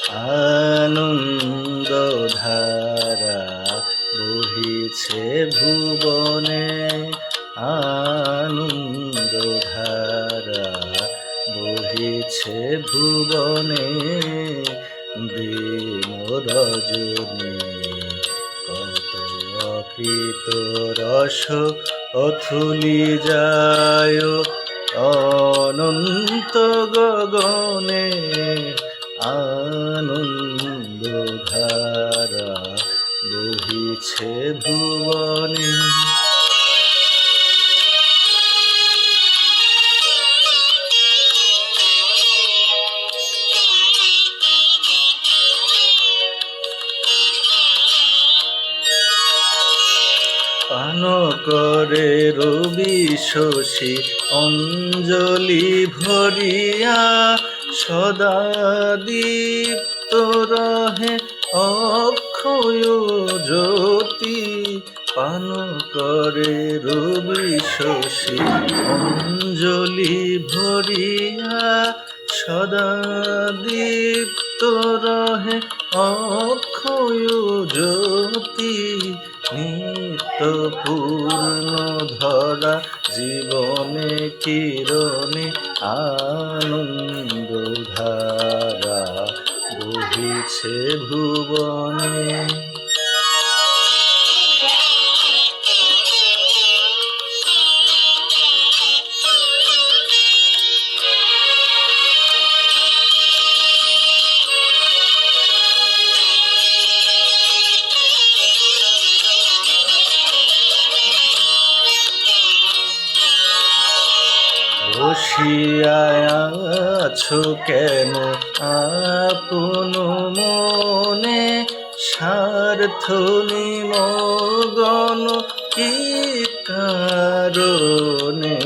আনন্দ ধারা বহিছে ভুবনে, আনন্দ ধারা বহিছে ভুবনে। দিন রজনী কত অকৃত রস অথুলি যায় অনন্ত গগনে। আনন্দ ধারা বহিছে ভুবনে। পান করে রবি শশী অঞ্জলি ভরিয়া, সদা দীপ্ত রহে অক্ষয় জ্যোতি। পান করে রবি শশী অঞ্জলি ভরিয়া, সদা দীপ্ত রহে অক্ষয় জ্যোতি। নিত্য পূর্ণ ধরা জীবনে কিরণে, আনন্দ ধারা বহিছে ভুবনে। বসিয়া আছো কেন আপন মনে, স্বার্থ নিমগ্ন কি কারণে।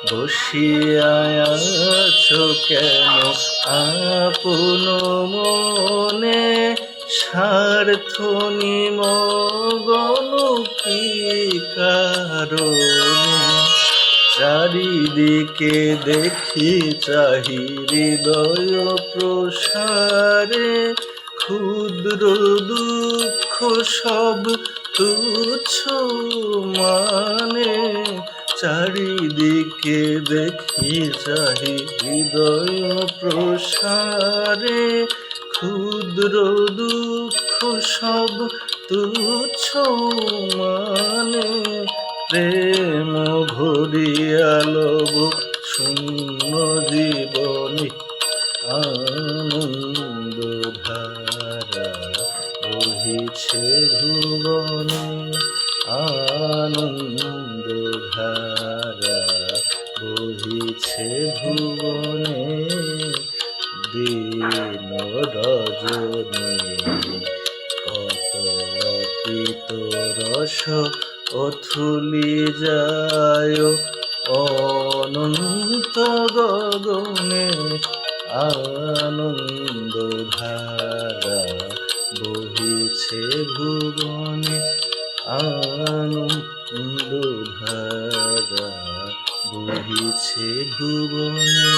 বসিয়া আছো কেন আপন মনে, স্বার্থ নিমগ্ন কি কারণে। চারিদিকে দেখি চাহি হৃদয় প্রসারে, ক্ষুদ্র দুঃখ সব তুচ্ছ মানে। চারিদিকে দেখি চাহি হৃদয় প্রসারে, ক্ষুদ্র দুঃখ সব তুচ্ছ মানে। প্রেম ভরিয়া লব শূন্য জীবনে, আনন্দ ধারা বহিছে ভুবনে। আনন্দ ধারা বহিছে ভুবনে। দিন রজনী কত অকৃত রস অথুলি যায় অনন্ত গগনে। আনন্দ ধারা বহিছে ভুবনে। আনন্দ ধারা বহিছে ভুবনে।